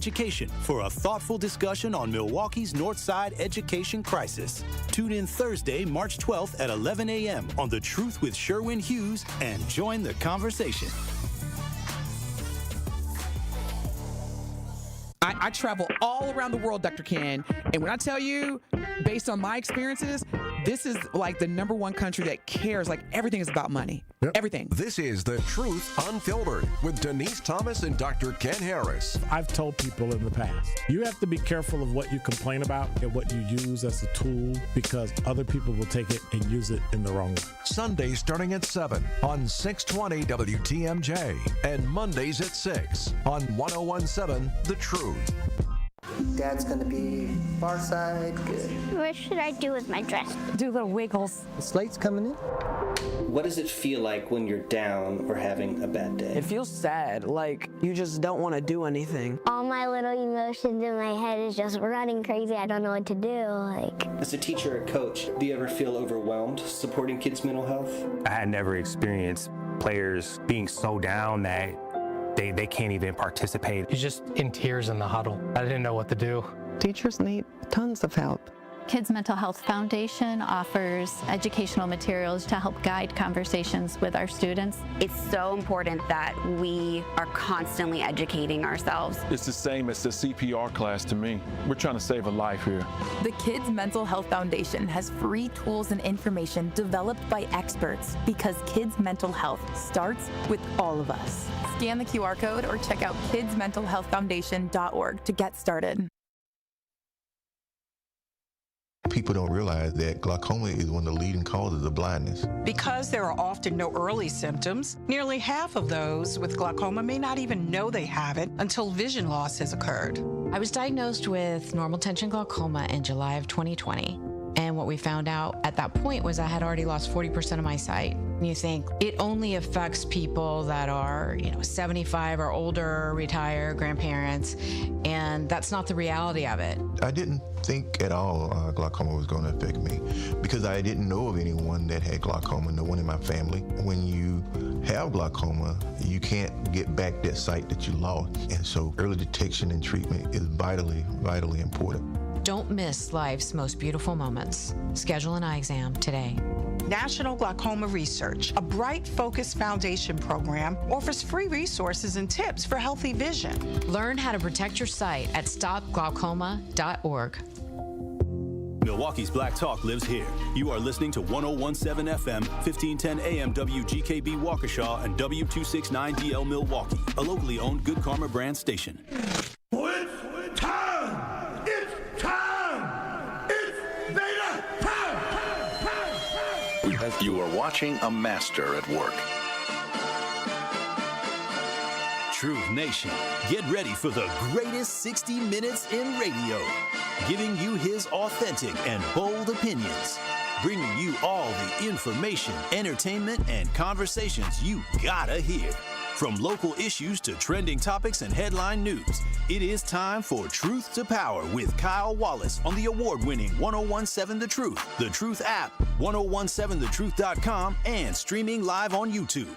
Education for a thoughtful discussion on Milwaukee's North Side education crisis. Tune in Thursday, March 12th at 11 a.m. on The Truth with Sherwin Hughes and join the conversation. I travel all around the world, Dr. Ken, and when I tell you, based on my experiences, this is like the #1 country that cares. Like, everything is about money. Yep. Everything. This is The Truth Unfiltered with Denise Thomas and Dr. Ken Harris. I've told people in the past, you have to be careful of what you complain about and what you use as a tool, because other people will take it and use it in the wrong way. Sundays starting at 7 on 620 WTMJ and Mondays at 6 on 1017 The Truth. Dad's gonna be far side, good. What should I do with my dress? Do little wiggles. The slate's coming in. What does it feel like when you're down or having a bad day? It feels sad, like you just don't want to do anything. All my little emotions in my head is just running crazy. I don't know what to do. As a teacher or coach, do you ever feel overwhelmed supporting kids' mental health? I had never experienced players being so down that they can't even participate. He's just in tears in the huddle. I didn't know what to do. Teachers need tons of help. Kids Mental Health Foundation offers educational materials to help guide conversations with our students. It's so important that we are constantly educating ourselves. It's the same as the CPR class to me. We're trying to save a life here. The Kids Mental Health Foundation has free tools and information developed by experts, because kids' mental health starts with all of us. Scan the QR code or check out kidsmentalhealthfoundation.org to get started. People don't realize that glaucoma is one of the leading causes of blindness. Because there are often no early symptoms, nearly half of those with glaucoma may not even know they have it until vision loss has occurred. I was diagnosed with normal tension glaucoma in July of 2020. And what we found out at that point was I had already lost 40% of my sight. And you think it only affects people that are, 75 or older, retired, grandparents, and that's not the reality of it. I didn't think at all glaucoma was going to affect me, because I didn't know of anyone that had glaucoma, no one in my family. When you have glaucoma, you can't get back that sight that you lost. And so early detection and treatment is vitally, vitally important. Don't miss life's most beautiful moments. Schedule an eye exam today. National Glaucoma Research, a Bright Focus Foundation program, offers free resources and tips for healthy vision. Learn how to protect your sight at stopglaucoma.org. Milwaukee's Black Talk lives here. You are listening to 1017 FM, 1510 AM WGKB Waukesha, and W269DL Milwaukee, a locally owned Good Karma brand station. You are watching a master at work. Truth Nation, get ready for the greatest 60 minutes in radio, giving you his authentic and bold opinions, bringing you all the information, entertainment, and conversations you gotta hear. From local issues to trending topics and headline news, it is time for Truth to Power with Kyle Wallace on the award-winning 1017 The Truth, The Truth app, 1017thetruth.com, and streaming live on YouTube.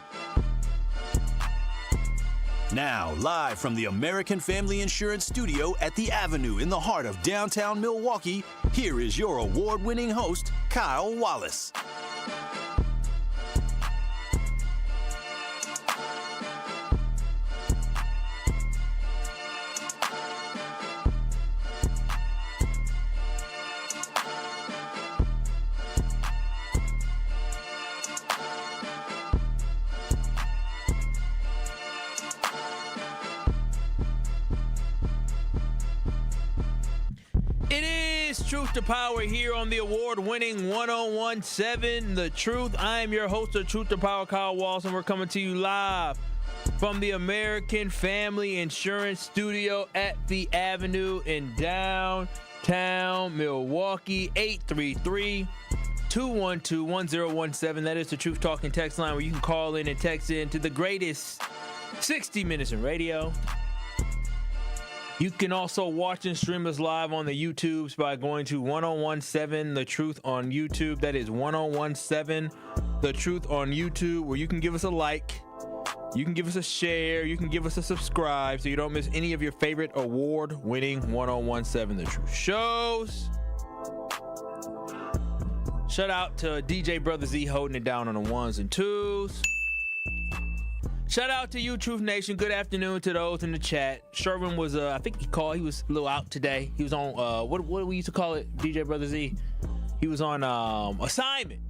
Now, live from the American Family Insurance Studio at the Avenue in the heart of downtown Milwaukee, here is your award-winning host, Kyle Wallace. Truth to Power here on the award-winning 1017 The Truth. I am your host of Truth to Power, Kyle Walls, and we're coming to you live from the American Family Insurance Studio at the Avenue in downtown Milwaukee. 833-212-1017. That is the Truth Talking text line, where you can call in and text in to the greatest 60 minutes in radio. You can also watch and stream us live on the YouTubes by going to 1017 The Truth on YouTube. That is 1017 The Truth on YouTube, where you can give us a like, You can give us a share. You can give us a subscribe so you don't miss any of your favorite award-winning 1017 The Truth shows. Shout out to DJ Brother Z holding it down on the ones and twos. Shout out to you, Truth Nation. Good afternoon to those in the chat. Sherwin was, I think he called. He was a little out today. He was on, what do we used to call it, DJ Brother Z? He was on assignment.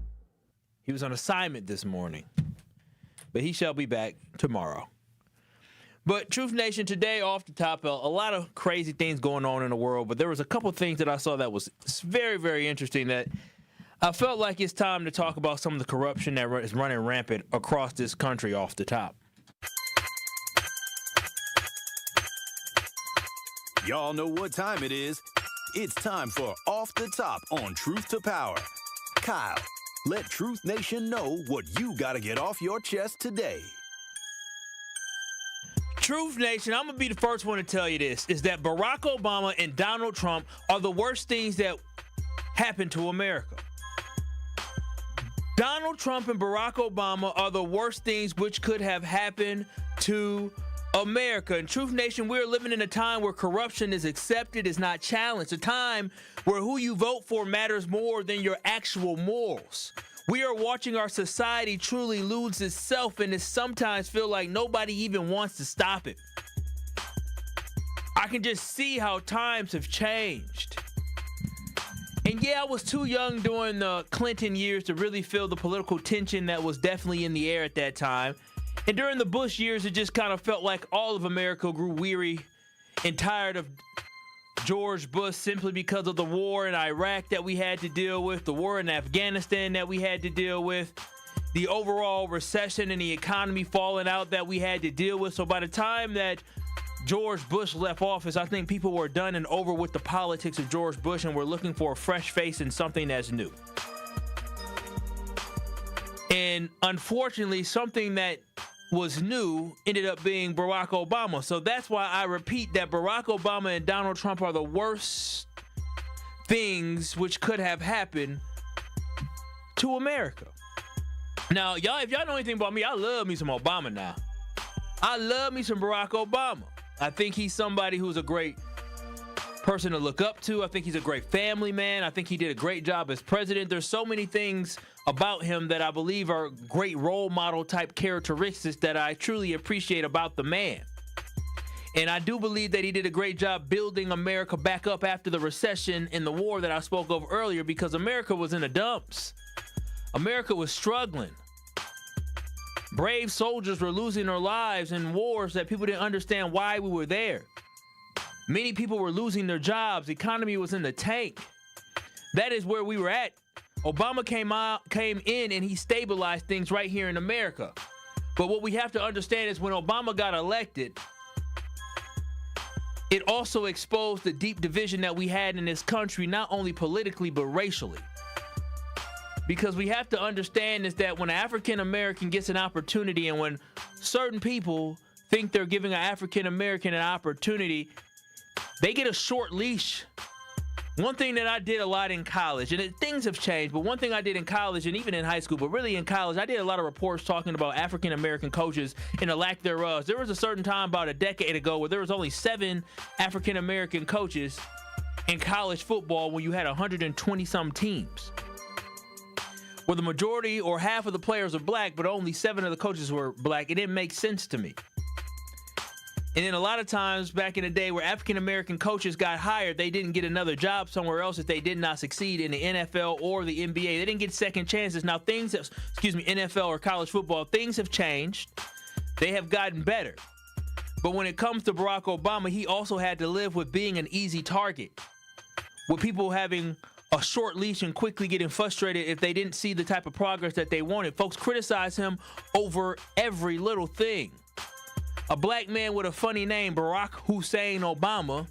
He was on assignment this morning. But he shall be back tomorrow. But Truth Nation, today off the top, a lot of crazy things going on in the world. But there was a couple things that I saw that was very, very interesting that I felt like it's time to talk about some of the corruption that is running rampant across this country off the top. Y'all know what time it is. It's time for Off the Top on Truth to Power. Kyle, let Truth Nation know what you got to get off your chest today. Truth Nation, I'm going to be the first one to tell you this, is that Barack Obama and Donald Trump are the worst things that happened to America. Donald Trump and Barack Obama are the worst things which could have happened to America. And Truth Nation, we're living in a time where corruption is accepted, is not challenged. A time where who you vote for matters more than your actual morals. We are watching our society truly lose itself, and it sometimes feel like nobody even wants to stop it. I can just see how times have changed. And yeah, I was too young during the Clinton years to really feel the political tension that was definitely in the air at that time. And during the Bush years, it just kind of felt like all of America grew weary and tired of George Bush simply because of the war in Iraq that we had to deal with, the war in Afghanistan that we had to deal with, the overall recession and the economy falling out that we had to deal with. So by the time that George Bush left office, I think people were done and over with the politics of George Bush and were looking for a fresh face and something that's new. And unfortunately, something that was new ended up being Barack Obama. So that's why I repeat that Barack Obama and Donald Trump are the worst things which could have happened to America. Now, y'all, if y'all know anything about me, I love me some Obama now. I love me some Barack Obama. I think he's somebody who's a great person to look up to. I think he's a great family man. I think he did a great job as president. There's so many things about him that I believe are great role model type characteristics that I truly appreciate about the man. And I do believe that he did a great job building America back up after the recession and the war that I spoke of earlier, because America was in the dumps. America was struggling. Brave soldiers were losing their lives in wars that people didn't understand why we were there. Many people were losing their jobs. The economy was in the tank. That is where we were at. Obama came in and he stabilized things right here in America. But what we have to understand is when Obama got elected, it also exposed the deep division that we had in this country, not only politically, but racially. Because we have to understand is that when an African American gets an opportunity, and when certain people think they're giving an African American an opportunity, they get a short leash. One thing that I did a lot in college, and things have changed, but one thing I did in college and even in high school, but really in college, I did a lot of reports talking about African American coaches and the lack thereof. There was a certain time about a decade ago where there was only 7 African American coaches in college football when you had 120-some teams, where the majority or half of the players are black, but only 7 of the coaches were black. It didn't make sense to me. And then a lot of times back in the day where African-American coaches got hired, they didn't get another job somewhere else if they did not succeed in the NFL or the NBA. They didn't get second chances. Now things have, NFL or college football, things have changed. They have gotten better. But when it comes to Barack Obama, he also had to live with being an easy target, with people having a short leash and quickly getting frustrated if they didn't see the type of progress that they wanted. Folks criticize him over every little thing. A black man with a funny name, Barack Hussein Obama,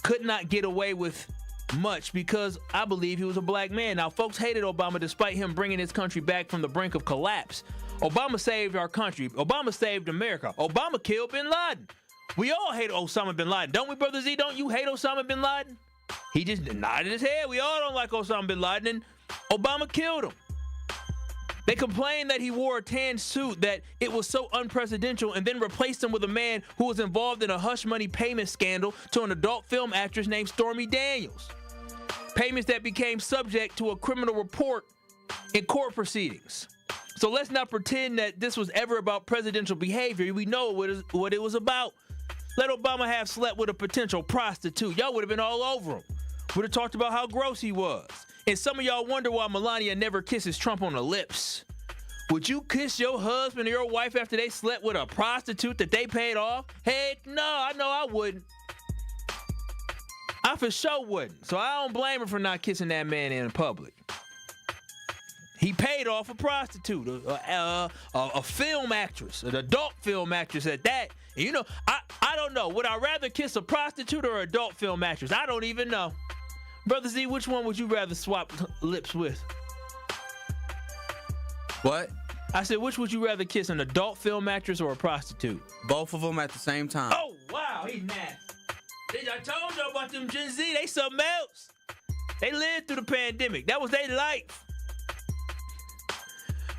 could not get away with much because I believe he was a black man. Now, folks hated Obama despite him bringing his country back from the brink of collapse. Obama saved our country. Obama saved America. Obama killed bin Laden. We all hate Osama bin Laden. Don't we, Brother Z? Don't you hate Osama bin Laden? He just nodded his head. We all don't like Osama bin Laden, and Obama killed him. They complained that he wore a tan suit, that it was so unprecedented, and then replaced him with a man who was involved in a hush money payment scandal to an adult film actress named Stormy Daniels. Payments that became subject to a criminal report in court proceedings. So let's not pretend that this was ever about presidential behavior. We know what it was about. Let Obama have slept with a potential prostitute. Y'all would have been all over him. Would have talked about how gross he was. And some of y'all wonder why Melania never kisses Trump on the lips. Would you kiss your husband or your wife after they slept with a prostitute that they paid off? Heck no, I know I wouldn't. I for sure wouldn't. So I don't blame her for not kissing that man in public. He paid off a prostitute, a film actress, an adult film actress at that. And you know, I don't know. Would I rather kiss a prostitute or an adult film actress? I don't even know. Brother Z, which one would you rather swap lips with? What? I said, which would you rather kiss, an adult film actress or a prostitute? Both of them at the same time. Oh, wow, he's nasty. I told you about them Gen Z. They something else. They lived through the pandemic. That was their life.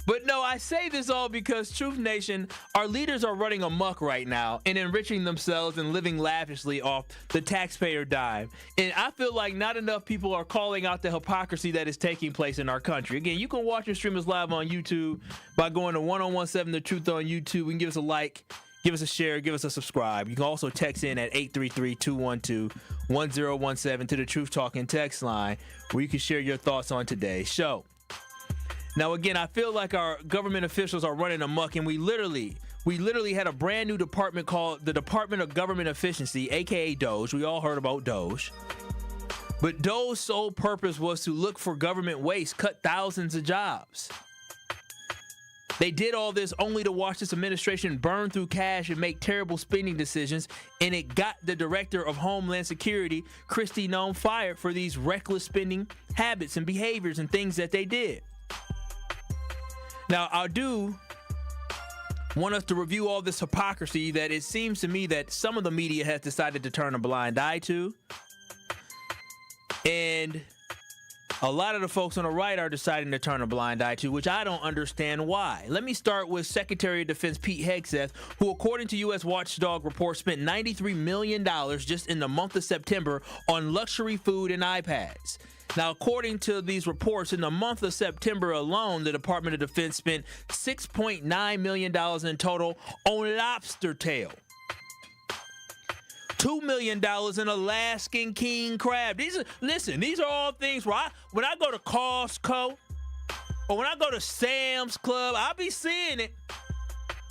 But no, I say this all because, Truth Nation, our leaders are running amok right now and enriching themselves and living lavishly off the taxpayer dime. And I feel like not enough people are calling out the hypocrisy that is taking place in our country. Again, you can watch and stream us live on YouTube by going to 1017 The Truth on YouTube. You can give us a like, give us a share, give us a subscribe. You can also text in at 833-212-1017 to the Truth Talking text line, where you can share your thoughts on today's show. Now, again, I feel like our government officials are running amok, and we literally had a brand new department called the Department of Government Efficiency, aka DOGE. We all heard about DOGE. But DOGE's sole purpose was to look for government waste, cut thousands of jobs. They did all this only to watch this administration burn through cash and make terrible spending decisions, and it got the Director of Homeland Security, Kristi Noem, fired for these reckless spending habits and behaviors and things that they did. Now, I do want us to review all this hypocrisy that it seems to me that some of the media has decided to turn a blind eye to. And a lot of the folks on the right are deciding to turn a blind eye to, which I don't understand why. Let me start with Secretary of Defense Pete Hegseth, who, according to U.S. Watchdog reports, spent $93 million just in the month of September on luxury food and iPads. Now, according to these reports, in the month of September alone, the Department of Defense spent $6.9 million in total on lobster tail. $2 million in Alaskan king crab. These are all things where when I go to Costco or when I go to Sam's Club, I'll be seeing it.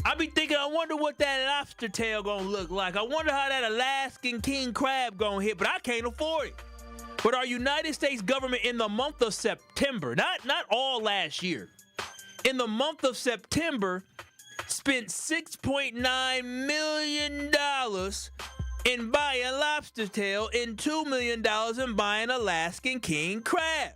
I'll be thinking, I wonder what that lobster tail gonna look like. I wonder how that Alaskan king crab gonna hit, but I can't afford it. But our United States government in the month of September, not all last year, in the month of September, spent $6.9 million in buying lobster tail and $2 million in buying Alaskan king crab.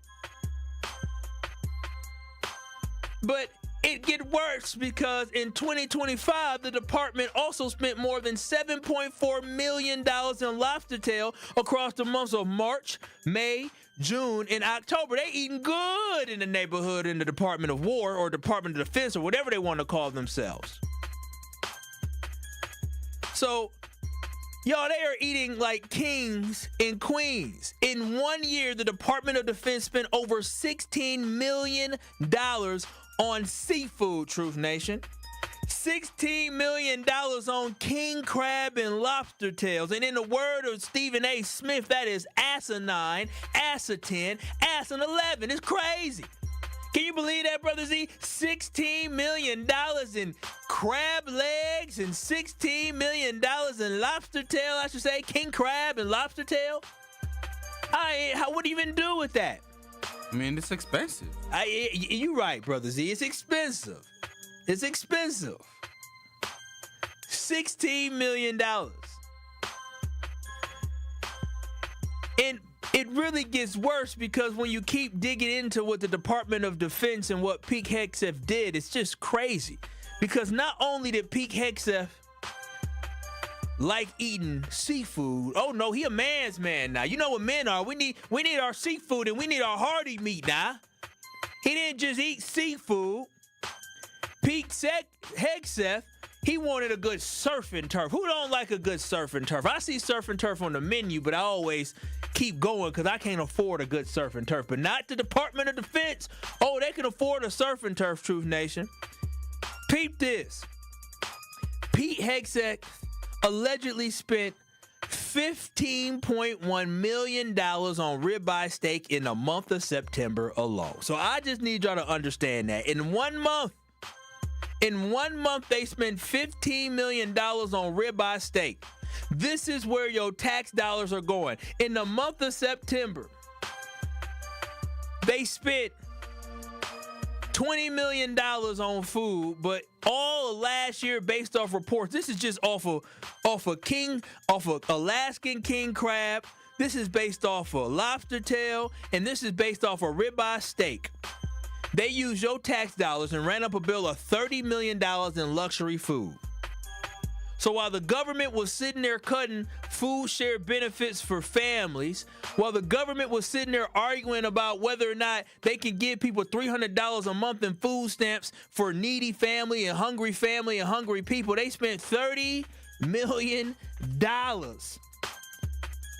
But it gets worse because in 2025, the department also spent more than $7.4 million in lobster tail across the months of March, May, June, and October. They eating good in the neighborhood in the Department of War or Department of Defense or whatever they want to call themselves. So, y'all, they are eating like kings and queens. In 1 year, the Department of Defense spent over $16 million on seafood, Truth Nation. $16 million on king crab and lobster tails. And in the word of Stephen A. Smith, that is asinine, asin 11. It's crazy. Can you believe that, Brother Z? $16 million in crab legs and $16 million in lobster tail, I should say, king crab and lobster tail? What do you even do with that? I mean, it's expensive. You're right, Brother Z. It's expensive. It's expensive. $16 million. And it really gets worse because when you keep digging into what the Department of Defense and what Pete Hegseth did, it's just crazy. Because not only did Pete Hegseth like eating seafood. Oh no, he a man's man now. You know what men are. We need our seafood and we need our hearty meat now. He didn't just eat seafood. Pete Hegseth, he wanted a good surf and turf. Who don't like a good surf and turf? I see surf and turf on the menu, but I always keep going because I can't afford a good surf and turf. But not the Department of Defense. Oh, they can afford a surf and turf, Truth Nation. Peep this. Pete Hegseth allegedly spent $15.1 million on ribeye steak in the month of September alone. So I just need y'all to understand that. In 1 month, they spent $15 million on ribeye steak. This is where your tax dollars are going. In the month of September, they spent $20 million on food, but all of last year, based off reports, this is just off of Alaskan king crab. This is based off of lobster tail, and this is based off of ribeye steak. They used your tax dollars and ran up a bill of $30 million in luxury food. So while the government was sitting there cutting food share benefits for families, while the government was sitting there arguing about whether or not they can give people $300 a month in food stamps for needy family and hungry people, they spent $30 million.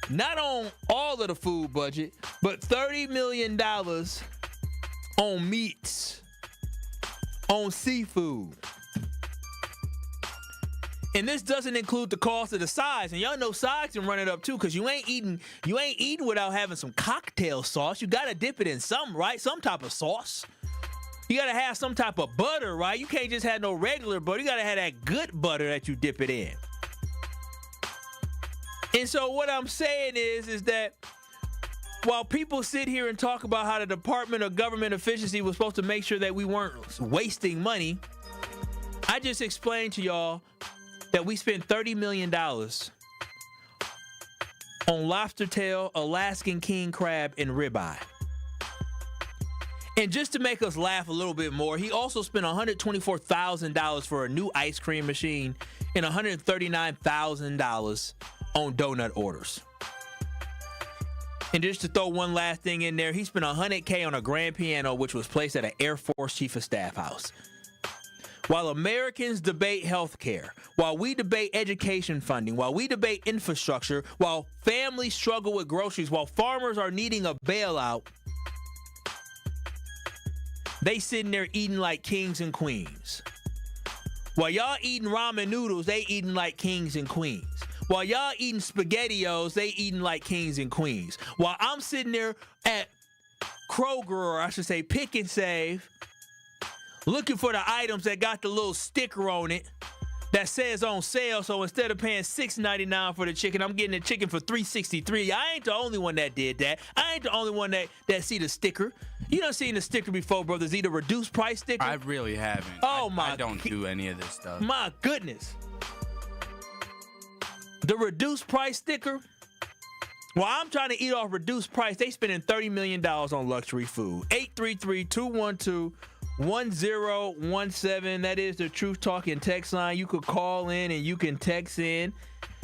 Not on all of the food budget, but $30 million on meats, on seafood. And this doesn't include the cost of the sides. And y'all know sides can run it up too, because you ain't eating without having some cocktail sauce. You gotta dip it in some, right? Some type of sauce. You gotta have some type of butter, right? You can't just have no regular butter. You gotta have that good butter that you dip it in. And so what I'm saying is that while people sit here and talk about how the Department of Government Efficiency was supposed to make sure that we weren't wasting money, I just explained to y'all that we spent $30 million on lobster tail, Alaskan king crab, and ribeye. And just to make us laugh a little bit more, he also spent $124,000 for a new ice cream machine and $139,000 on donut orders. And just to throw one last thing in there, he spent $100K on a grand piano, which was placed at an Air Force Chief of Staff house. While Americans debate health care, while we debate education funding, while we debate infrastructure, while families struggle with groceries, while farmers are needing a bailout, they sitting there eating like kings and queens. While y'all eating ramen noodles, they eating like kings and queens. While y'all eating SpaghettiOs, they eating like kings and queens. While I'm sitting there at Kroger, or I should say Pick and Save, looking for the items that got the little sticker on it that says on sale. So instead of paying $6.99 for the chicken, I'm getting the chicken for $3.63. I ain't the only one that did that. I ain't the only one that see the sticker. You done seen the sticker before, brothers. Either reduced price sticker. I really haven't. Oh I don't do any of this stuff. My goodness. The reduced price sticker. While I'm trying to eat off reduced price, they spending $30 million on luxury food. 833-212-1017. That is the Truth Talking text line. You could call in and you can text in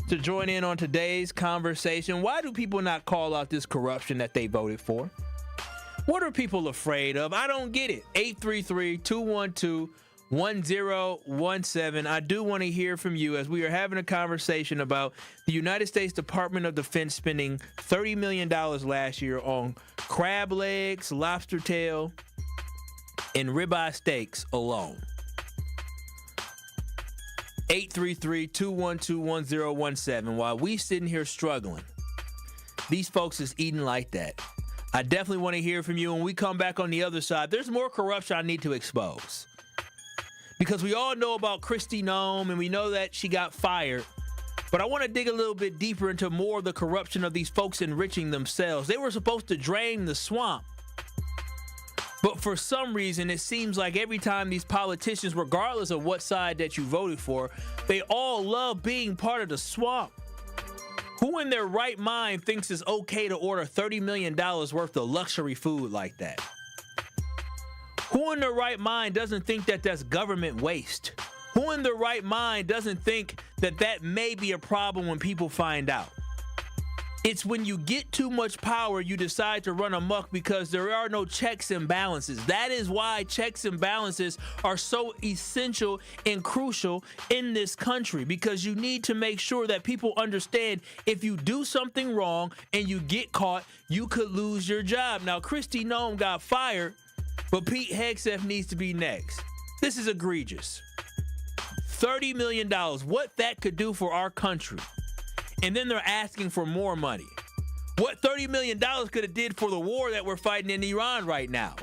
to join in on today's conversation. Why do people not call out this corruption that they voted for? What are people afraid of? I don't get it. 833-212-1017. I do want to hear from you as we are having a conversation about the United States Department of Defense spending $30 million last year on crab legs, lobster tail, and ribeye steaks alone. 833-212-1017. While we sitting here struggling, these folks is eating like that. I definitely want to hear from you. When we come back on the other side, there's more corruption I need to expose. Because we all know about Kristi Noem, and we know that she got fired. But I want to dig a little bit deeper into more of the corruption of these folks enriching themselves. They were supposed to drain the swamp. But for some reason, it seems like every time these politicians, regardless of what side that you voted for, they all love being part of the swamp. Who in their right mind thinks it's okay to order $30 million worth of luxury food like that? Who in their right mind doesn't think that that's government waste? Who in their right mind doesn't think that that may be a problem when people find out? It's when you get too much power, you decide to run amok because there are no checks and balances. That is why checks and balances are so essential and crucial in this country, because you need to make sure that people understand if you do something wrong and you get caught, you could lose your job. Now, Kristi Noem got fired, but Pete Hegseth needs to be next. This is egregious. $30 million, what that could do for our country. And then they're asking for more money. What $30 million could have did for the war that we're fighting in Iran right now.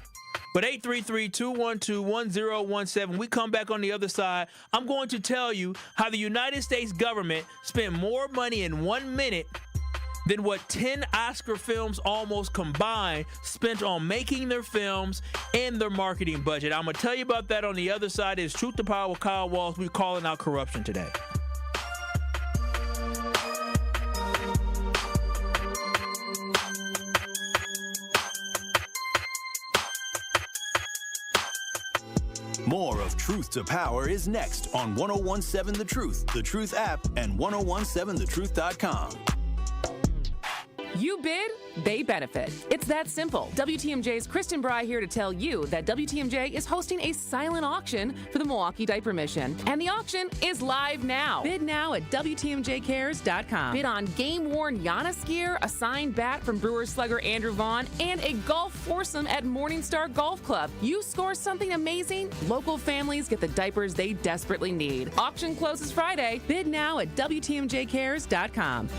But 833-212-1017, we come back on the other side. I'm going to tell you how the United States government spent more money in 1 minute than what 10 Oscar films almost combined spent on making their films and their marketing budget. I'm going to tell you about that on the other side. It's Truth to Power with Kyle Walls. We're calling out corruption today. More of Truth to Power is next on 1017 The Truth app, and 1017thetruth.com. You bid, they benefit. It's that simple. WTMJ's Kristen Bry here to tell you that WTMJ is hosting a silent auction for the Milwaukee Diaper Mission. And the auction is live now. Bid now at WTMJcares.com. Bid on game-worn Giannis gear, a signed bat from Brewers slugger Andrew Vaughn, and a golf foursome at Morningstar Golf Club. You score something amazing, local families get the diapers they desperately need. Auction closes Friday. Bid now at WTMJcares.com.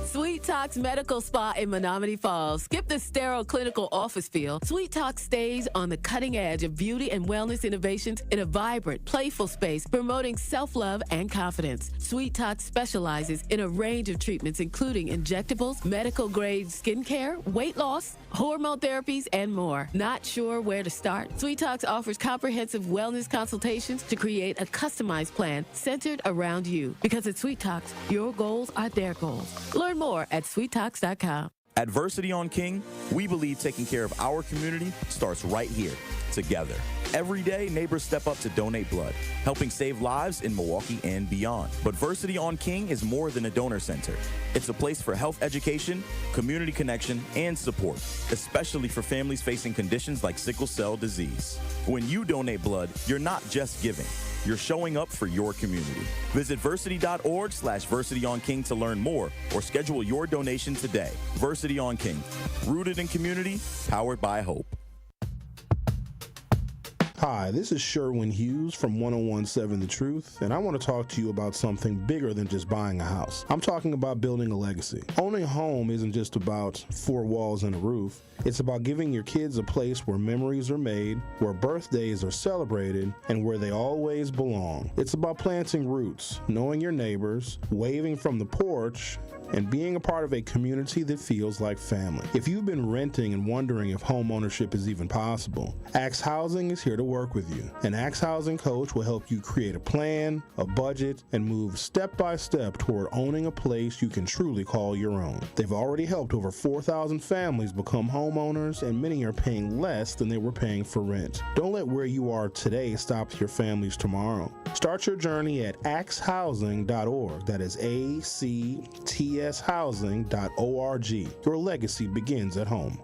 Sweet Talks Medical Spa in Menominee Falls. Skip the sterile clinical office feel. Sweet Talks stays on the cutting edge of beauty and wellness innovations in a vibrant, playful space promoting self-love and confidence. Sweet Talks specializes in a range of treatments including injectables, medical-grade skincare, weight loss, hormone therapies, and more. Not sure where to start? Sweet Talks offers comprehensive wellness consultations to create a customized plan centered around you. Because at Sweet Talks, your goals are their goals. Learn more at sweettalks.com. At Versity on King, we believe taking care of our community starts right here, together. Every day, neighbors step up to donate blood, helping save lives in Milwaukee and beyond. But Versity on King is more than a donor center. It's a place for health education, community connection, and support, especially for families facing conditions like sickle cell disease. When you donate blood, you're not just giving. You're showing up for your community. Visit versity.org/Versity on King to learn more or schedule your donation today. Versity on King, rooted in community, powered by hope. Hi, this is Sherwin Hughes from 1017 The Truth, and I want to talk to you about something bigger than just buying a house. I'm talking about building a legacy. Owning a home isn't just about four walls and a roof. It's about giving your kids a place where memories are made, where birthdays are celebrated, and where they always belong. It's about planting roots, knowing your neighbors, waving from the porch, and being a part of a community that feels like family. If you've been renting and wondering if home ownership is even possible, Axe Housing is here to work with you. An Axe Housing coach will help you create a plan, a budget, and move step by step toward owning a place you can truly call your own. They've already helped over 4,000 families become homeowners, and many are paying less than they were paying for rent. Don't let where you are today stop your family's tomorrow. Start your journey at axehousing.org. That is ACTShousing.org. Your legacy begins at home.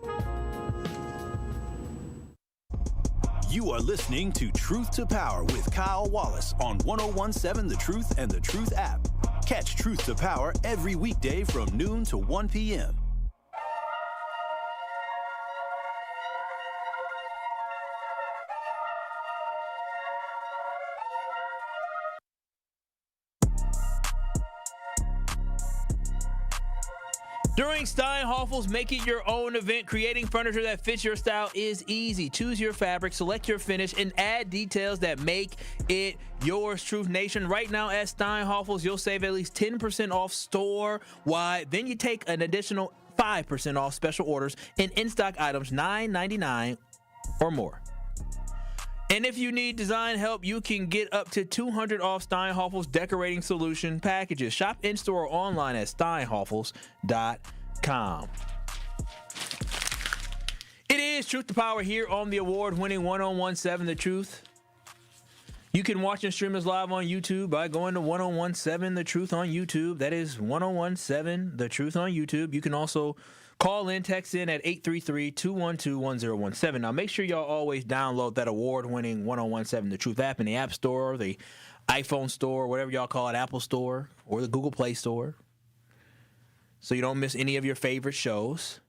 You are listening to Truth to Power with Kyle Wallace on 1017 The Truth and The Truth app. Catch Truth to Power every weekday from noon to 1 p.m. During Steinhoffel's Make It Your Own event, creating furniture that fits your style is easy. Choose your fabric, select your finish, and add details that make it yours. Truth Nation, right now at Steinhoffel's, you'll save at least 10% off store-wide. Then you take an additional 5% off special orders and in-stock items $9.99 or more. And if you need design help, you can get up to $200 off Steinhoffel's decorating solution packages. Shop in-store or online at steinhoffels.com. It is Truth to Power here on the award-winning 1017 The Truth. You can watch and stream us live on YouTube by going to 1017 The Truth on YouTube. That is 1017 The Truth on YouTube. You can also call in, text in at 833-212-1017. Now, make sure y'all always download that award-winning 1017 The Truth app in the App Store, or the iPhone Store, whatever y'all call it, Apple Store, or the Google Play Store, so you don't miss any of your favorite shows.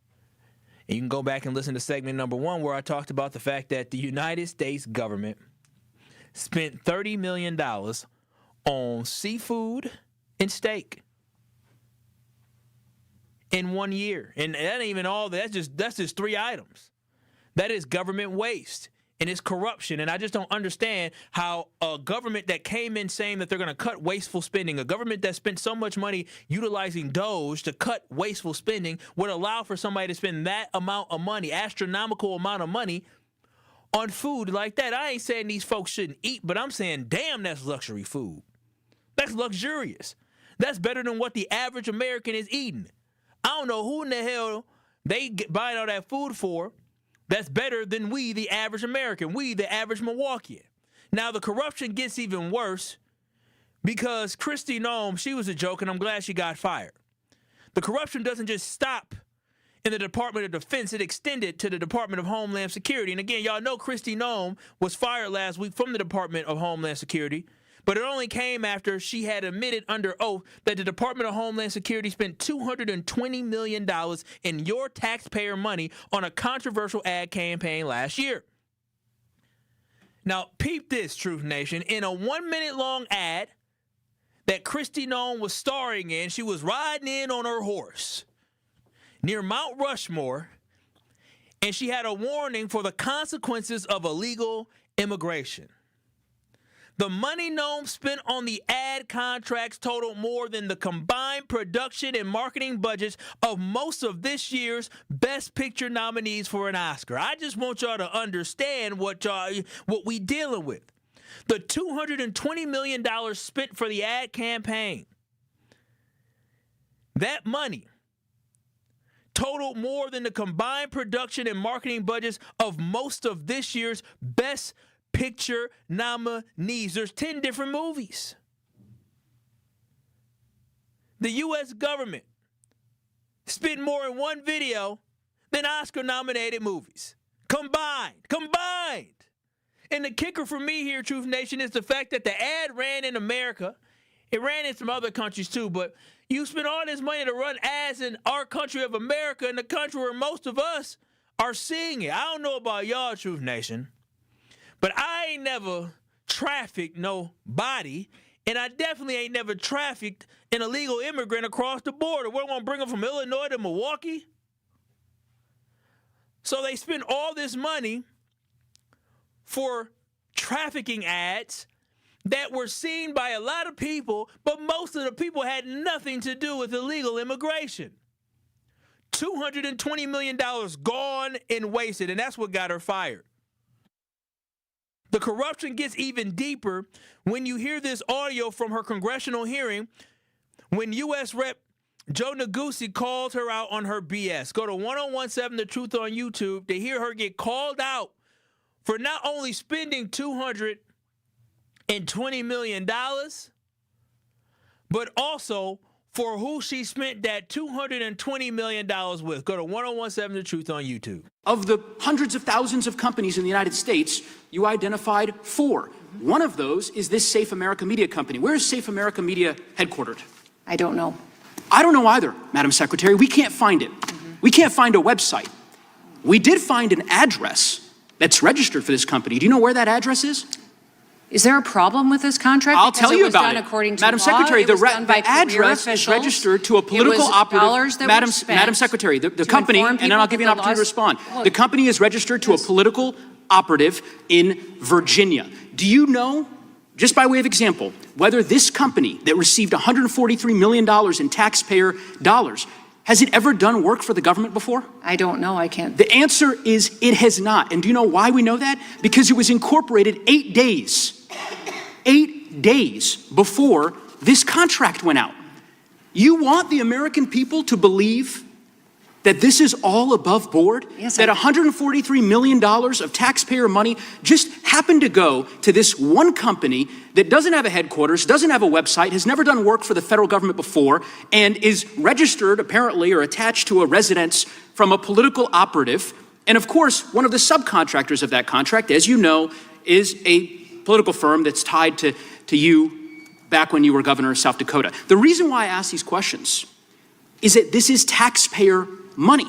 And you can go back and listen to segment number 1, where I talked about the fact that the United States government spent $30 million on seafood and steak in 1 year. And that ain't even all. That's just 3 items. That is government waste, and it's corruption. And I just don't understand how a government that came in saying that they're going to cut wasteful spending, a government that spent so much money utilizing Doge to cut wasteful spending, would allow for somebody to spend that amount of money, astronomical amount of money, on food like that. I ain't saying these folks shouldn't eat, but I'm saying, damn, that's luxury food. That's luxurious. That's better than what the average American is eating. I don't know who in the hell they buying all that food for. That's better than we, the average American, we, the average Milwaukeean. Now, the corruption gets even worse because Kristi Noem, she was a joke, and I'm glad she got fired. The corruption doesn't just stop in the Department of Defense, it extended to the Department of Homeland Security. And again, y'all know Kristi Noem was fired last week from the Department of Homeland Security, but it only came after she had admitted under oath that the Department of Homeland Security spent $220 million in your taxpayer money on a controversial ad campaign last year. Now, peep this, Truth Nation. In a 1-minute long ad that Kristi Noem was starring in, she was riding in on her horse near Mount Rushmore, and she had a warning for the consequences of illegal immigration. The money Noem spent on the ad contracts totaled more than the combined production and marketing budgets of most of this year's Best Picture nominees for an Oscar. I just want y'all to understand what we dealing with. The $220 million spent for the ad campaign, that money totaled more than the combined production and marketing budgets of most of this year's Best Picture nominees. There's 10 different movies. The U.S. government spent more in one video than Oscar-nominated movies. Combined. And the kicker for me here, Truth Nation, is the fact that the ad ran in America. It ran in some other countries too, but you spend all this money to run ads in our country of America, in the country where most of us are seeing it. I don't know about y'all, Truth Nation, but I ain't never trafficked nobody, and I definitely ain't never trafficked an illegal immigrant across the border. We're going to bring them from Illinois to Milwaukee? So they spend all this money for trafficking ads that were seen by a lot of people, but most of the people had nothing to do with illegal immigration. $220 million gone and wasted, and that's what got her fired. The corruption gets even deeper when you hear this audio from her congressional hearing when U.S. Rep. Joe Negussie called her out on her BS. Go to 1017 The Truth on YouTube to hear her get called out for not only spending $220 million, but also for who she spent that $220 million with. Go to 1017 The Truth on YouTube. Of the hundreds of thousands of companies in the United States, you identified 4. One of those is this Safe America Media company. Where is Safe America Media headquartered? I don't know. I don't know either, Madam Secretary. We can't find it. We can't find a website. We did find an address that's registered for this company. Do you know where that address is? Is there a problem with this contract? I'll tell you about it. According to Madam law, Secretary, the address is registered to a political operative. Madam Secretary, the company, and then I'll give you an opportunity to respond. The company is registered to a political operative in Virginia. Do you know, just by way of example, whether this company that received $143 million in taxpayer dollars, has it ever done work for the government before? I don't know. I can't. The answer is it has not. And do you know why we know that? Because it was incorporated 8 days before this contract went out. You want the American people to believe that this is all above board? Yes, that $143 million of taxpayer money just happened to go to this one company that doesn't have a headquarters, doesn't have a website, has never done work for the federal government before, and is registered apparently or attached to a residence from a political operative. And of course, one of the subcontractors of that contract, as you know, is a political firm that's tied to you back when you were governor of South Dakota. The reason why I ask these questions is that this is taxpayer money.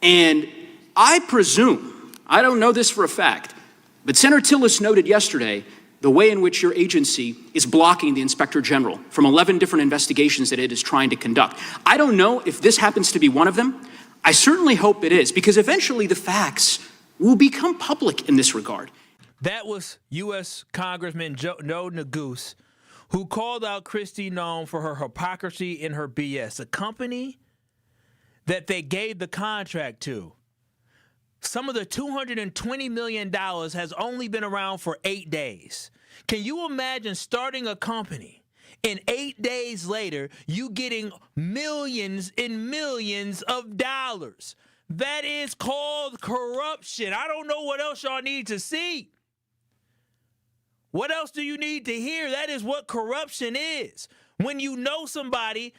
And I presume, I don't know this for a fact, but Senator Tillis noted yesterday the way in which your agency is blocking the Inspector General from 11 different investigations that it is trying to conduct. I don't know if this happens to be one of them. I certainly hope it is, because eventually the facts will become public in this regard. That was U.S. Congressman Joe Neguse, who called out Kristi Noem for her hypocrisy and her BS. A company that they gave the contract to, some of the $220 million has only been around for 8 days. Can you imagine starting a company and 8 days later, you getting millions and millions of dollars? That is called corruption. I don't know what else y'all need to see. What else do you need to hear? That is what corruption is. When you know somebody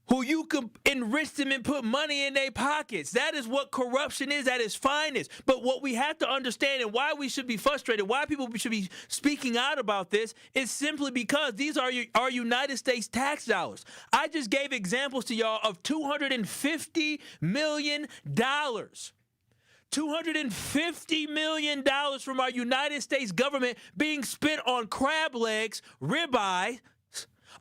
who you can enrich them and put money in their pockets. That is what corruption is at its finest. But what we have to understand, and why we should be frustrated, why people should be speaking out about this, is simply because these are our United States tax dollars. I just gave examples to y'all of $250 million. $250 million from our United States government being spent on crab legs, ribeye,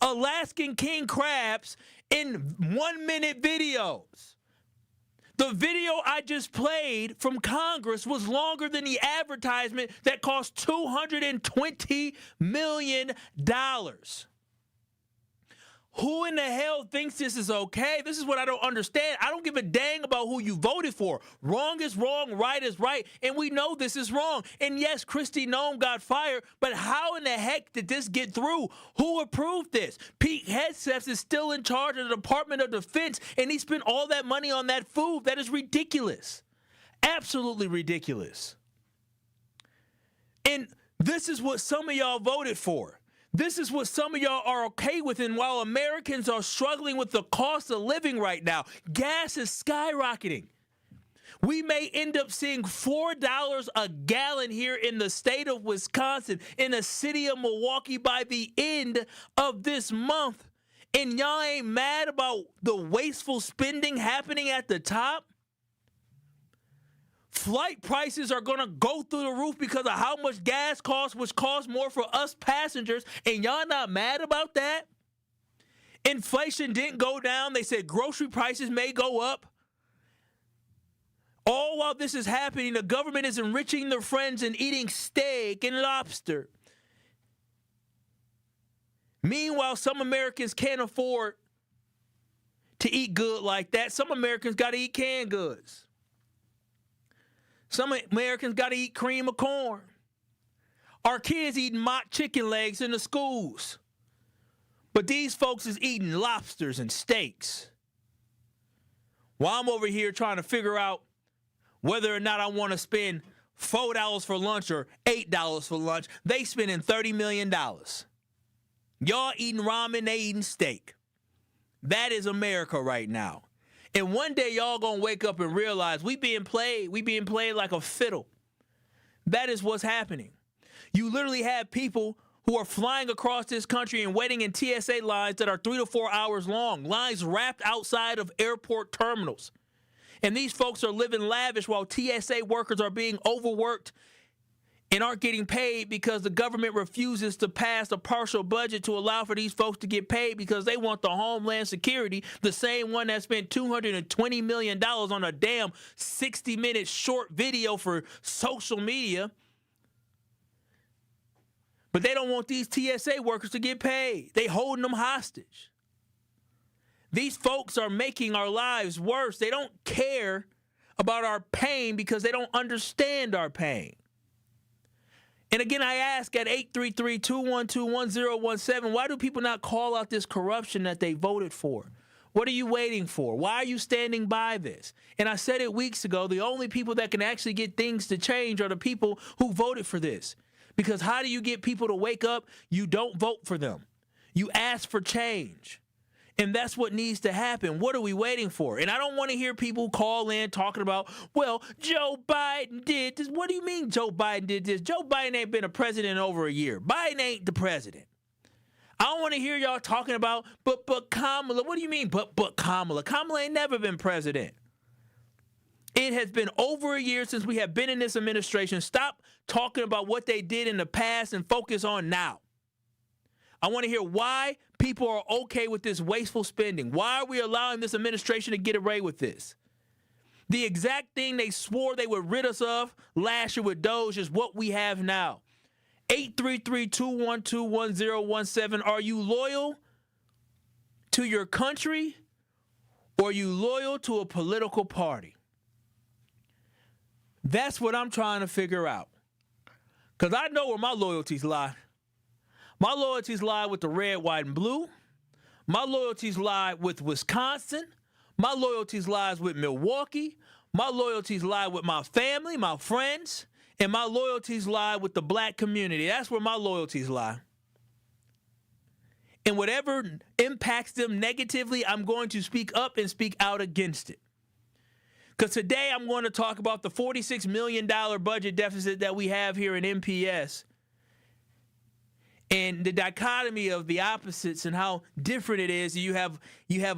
Alaskan king crabs in 1-minute videos. The video I just played from Congress was longer than the advertisement that cost $220 million. Who in the hell thinks this is okay? This is what I don't understand. I don't give a dang about who you voted for. Wrong is wrong, right is right, and we know this is wrong. And yes, Kristi Noem got fired, but how in the heck did this get through? Who approved this? Pete Hegseth is still in charge of the Department of Defense, and he spent all that money on that food. That is ridiculous. Absolutely ridiculous. And this is what some of y'all voted for. This is what some of y'all are okay with, and while Americans are struggling with the cost of living right now, gas is skyrocketing. We may end up seeing $4 a gallon here in the state of Wisconsin, in the city of Milwaukee by the end of this month. And y'all ain't mad about the wasteful spending happening at the top? Flight prices are going to go through the roof because of how much gas costs, which costs more for us passengers, and y'all not mad about that? Inflation didn't go down. They said grocery prices may go up. All while this is happening, the government is enriching their friends and eating steak and lobster. Meanwhile, some Americans can't afford to eat good like that. Some Americans got to eat canned goods. Some Americans got to eat cream of corn. Our kids eating mock chicken legs in the schools. But these folks is eating lobsters and steaks. While I'm over here trying to figure out whether or not I want to spend $4 for lunch or $8 for lunch, they spending $30 million. Y'all eating ramen, they eating steak. That is America right now. And one day y'all gonna wake up and realize we being played like a fiddle. That is what's happening. You literally have people who are flying across this country and waiting in TSA lines that are 3 to 4 hours long, lines wrapped outside of airport terminals. And these folks are living lavish while TSA workers are being overworked and aren't getting paid because the government refuses to pass a partial budget to allow for these folks to get paid because they want the Homeland Security, the same one that spent $220 million on a damn 60-minute short video for social media. But they don't want these TSA workers to get paid. They holding them hostage. These folks are making our lives worse. They don't care about our pain because they don't understand our pain. And again, I ask at 833-212-1017, why do people not call out this corruption that they voted for? What are you waiting for? Why are you standing by this? And I said it weeks ago, the only people that can actually get things to change are the people who voted for this. Because how do you get people to wake up? You don't vote for them. You ask for change. And that's what needs to happen. What are we waiting for? And I don't want to hear people call in talking about, well, Joe Biden did this. What do you mean Joe Biden did this? Joe Biden ain't been a president in over a year. Biden ain't the president. I don't want to hear y'all talking about, but Kamala. What do you mean, but Kamala? Kamala ain't never been president. It has been over a year since we have been in this administration. Stop talking about what they did in the past and focus on now. I want to hear why people are okay with this wasteful spending. Why are we allowing this administration to get away with this? The exact thing they swore they would rid us of last year with Doge is what we have now. 833-212-1017. Are you loyal to your country or are you loyal to a political party? That's what I'm trying to figure out. Because I know where my loyalties lie. My loyalties lie with the red, white, and blue. My loyalties lie with Wisconsin. My loyalties lies with Milwaukee. My loyalties lie with my family, my friends. And my loyalties lie with the black community. That's where my loyalties lie. And whatever impacts them negatively, I'm going to speak up and speak out against it. Because today I'm going to talk about the $46 million budget deficit that we have here in MPS. And the dichotomy of the opposites and how different it is. You have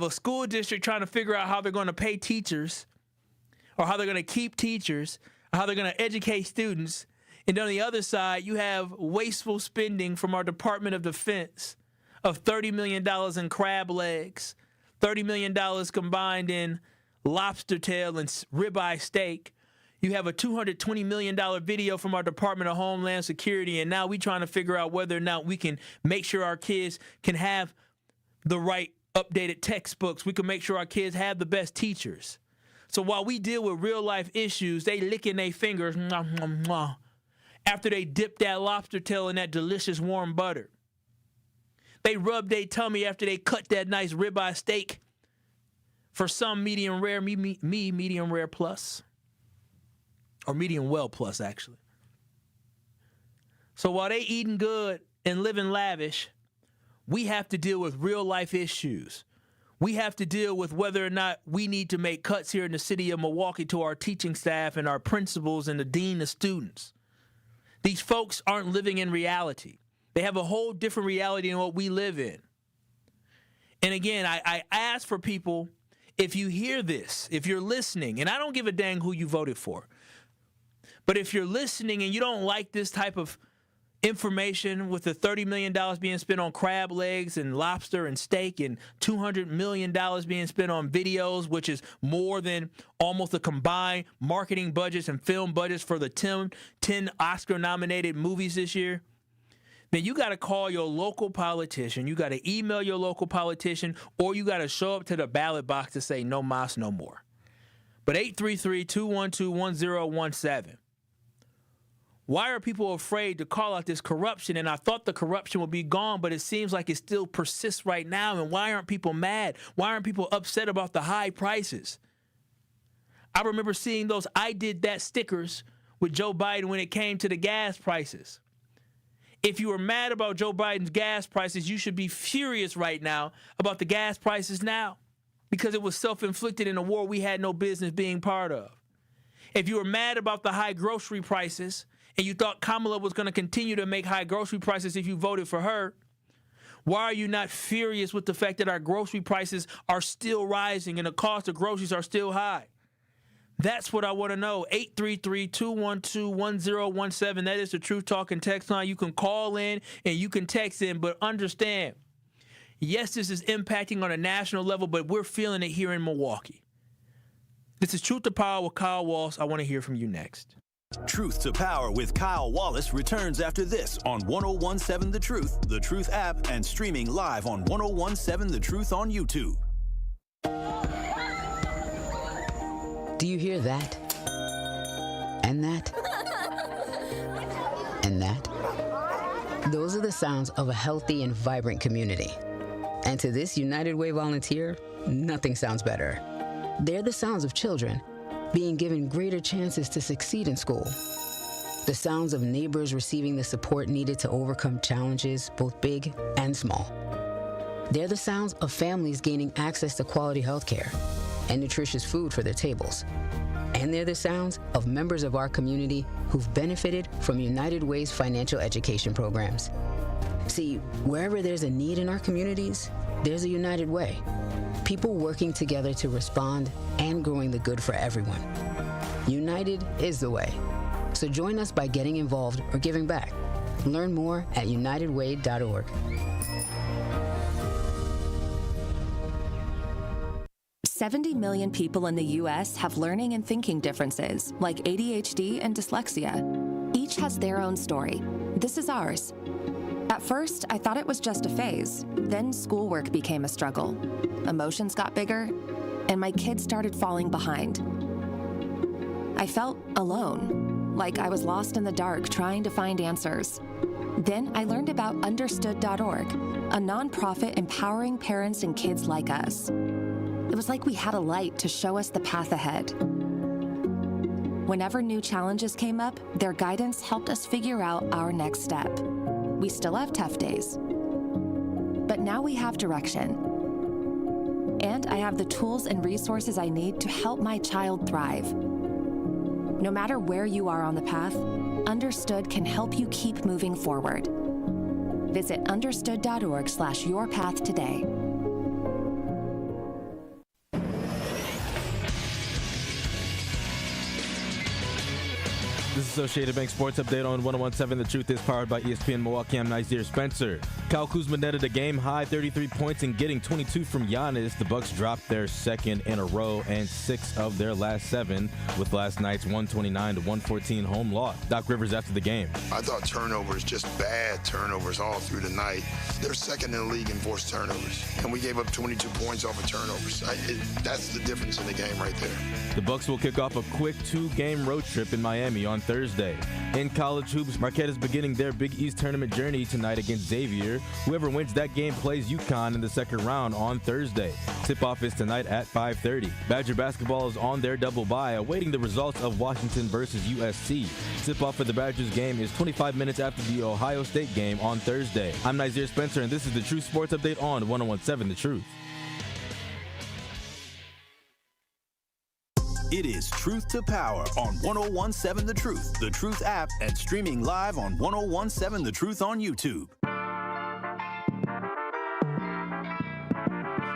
a school district trying to figure out how they're going to pay teachers or how they're going to keep teachers, how they're going to educate students. And on the other side, you have wasteful spending from our Department of Defense of $30 million in crab legs, $30 million combined in lobster tail and ribeye steak. You have a $220 million video from our Department of Homeland Security, and now we're trying to figure out whether or not we can make sure our kids can have the right updated textbooks. We can make sure our kids have the best teachers. So while we deal with real-life issues, they licking their fingers after they dip that lobster tail in that delicious warm butter. They rub their tummy after they cut that nice ribeye steak for some medium rare, me medium rare plus. Or medium well plus, actually. So while they eating good and living lavish, we have to deal with real-life issues. We have to deal with whether or not we need to make cuts here in the city of Milwaukee to our teaching staff and our principals and the dean of students. These folks aren't living in reality. They have a whole different reality than what we live in. And again, I ask for people, if you hear this, if you're listening, and I don't give a dang who you voted for, but if you're listening and you don't like this type of information with the $30 million being spent on crab legs and lobster and steak and $200 million being spent on videos, which is more than almost the combined marketing budgets and film budgets for the 10 Oscar-nominated movies this year, then you got to call your local politician, you got to email your local politician, or you got to show up to the ballot box to say no mas, no more. But 833-212-1017. Why are people afraid to call out this corruption? And I thought the corruption would be gone, but it seems like it still persists right now. And why aren't people mad? Why aren't people upset about the high prices? I remember seeing those I did that stickers with Joe Biden when it came to the gas prices. If you were mad about Joe Biden's gas prices, you should be furious right now about the gas prices now, because it was self-inflicted in a war we had no business being part of. If you were mad about the high grocery prices and you thought Kamala was going to continue to make high grocery prices if you voted for her, why are you not furious with the fact that our grocery prices are still rising and the cost of groceries are still high? That's what I want to know. 833-212-1017. That is the Truth Talking text line. You can call in and you can text in, but understand, yes, this is impacting on a national level, but we're feeling it here in Milwaukee. This is Truth to Power with Kyle Wallace. I want to hear from you next. Truth to Power with Kyle Wallace returns after this on 1017 The Truth app, and streaming live on 1017 The Truth on YouTube. Do you hear that? And that? And that? Those are the sounds of a healthy and vibrant community. And to this United Way volunteer, nothing sounds better. They're the sounds of children being given greater chances to succeed in school. The sounds of neighbors receiving the support needed to overcome challenges, both big and small. They're the sounds of families gaining access to quality health care and nutritious food for their tables. And they're the sounds of members of our community who've benefited from United Way's financial education programs. See, wherever there's a need in our communities, there's a United Way. People working together to respond and growing the good for everyone. United is the way. So join us by getting involved or giving back. Learn more at unitedway.org. 70 million people in the U.S. have learning and thinking differences, like ADHD and dyslexia. Each has their own story. This is ours. At first, I thought it was just a phase. Then schoolwork became a struggle. Emotions got bigger, and my kids started falling behind. I felt alone, like I was lost in the dark trying to find answers. Then I learned about Understood.org, a nonprofit empowering parents and kids like us. It was like we had a light to show us the path ahead. Whenever new challenges came up, their guidance helped us figure out our next step. We still have tough days, but now we have direction. And I have the tools and resources I need to help my child thrive. No matter where you are on the path, Understood can help you keep moving forward. Visit understood.org/yourpath today. This is Associated Bank Sports Update on 101.7. The Truth is powered by ESPN Milwaukee. I'm Xavier Spencer. Kyle Kuzma netted a game-high 33 points and getting 22 from Giannis. The Bucks dropped their second in a row and 6 of their last 7 with last night's 129-114 home loss. Doc Rivers after the game. I thought turnovers, just bad turnovers all through the night. They're second in the league in forced turnovers, and we gave up 22 points off of turnovers. That's the difference in the game right there. The Bucks will kick off a quick 2-game road trip in Miami on Thursday. In college hoops, Marquette is beginning their Big East tournament journey tonight against Xavier. Whoever wins that game plays UConn in the second round on Thursday. Tip-off is tonight at 5:30. Badger basketball is on their double bye, awaiting the results of Washington versus USC. Tip-off for the Badgers game is 25 minutes after the Ohio State game on Thursday. I'm Xavier Spencer, and this is the True Sports Update on 101.7 The Truth. It is Truth to Power on 101.7 The Truth app, and streaming live on 101.7 The Truth on YouTube.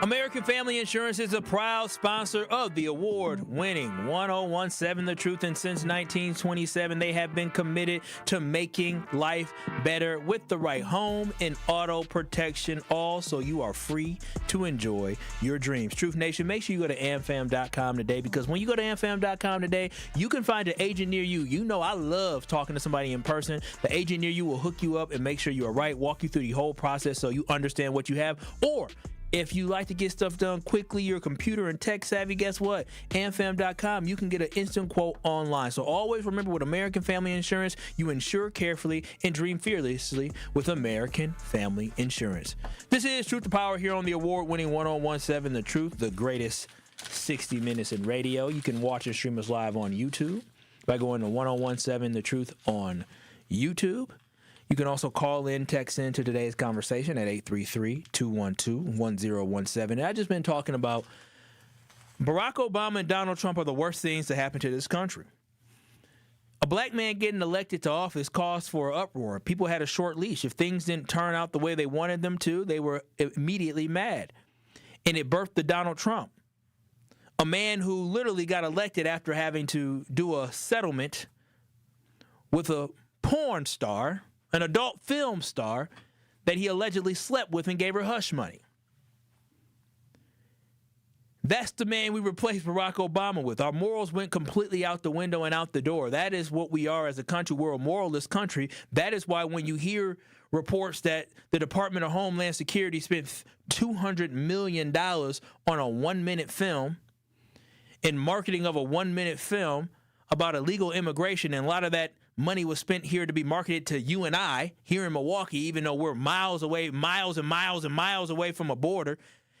American Family Insurance is a proud sponsor of the award-winning 101.7 The Truth, and since 1927, they have been committed to making life better with the right home and auto protection, all so you are free to enjoy your dreams. Truth Nation, make sure you go to amfam.com today, because when you go to amfam.com today, you can find an agent near you. You know I love talking to somebody in person. The agent near you will hook you up and make sure you are right, walk you through the whole process so you understand what you have. Or if you like to get stuff done quickly, you're computer and tech savvy, guess what? AmFam.com, you can get an instant quote online. So always remember, with American Family Insurance, you insure carefully and dream fearlessly with American Family Insurance. This is Truth to Power here on the award-winning 101.7 The Truth, the greatest 60 minutes in radio. You can watch and stream us live on YouTube by going to 101.7 The Truth on YouTube. You can also call in, text in to today's conversation at 833-212-1017. And I've just been talking about Barack Obama and Donald Trump are the worst things to happen to this country. A black man getting elected to office caused for an uproar. People had a short leash. If things didn't turn out the way they wanted them to, they were immediately mad. And it birthed the Donald Trump, a man who literally got elected after having to do a settlement with a porn star, an adult film star, that he allegedly slept with and gave her hush money. That's the man we replaced Barack Obama with. Our morals went completely out the window and out the door. That is what we are as a country. We're a moralist country. That is why when you hear reports that the Department of Homeland Security spent $200 million on a 1-minute film and marketing of a 1-minute film about illegal immigration, and a lot of that money was spent here to be marketed to you and I here in Milwaukee, even though we're miles away, miles and miles and miles away from a border.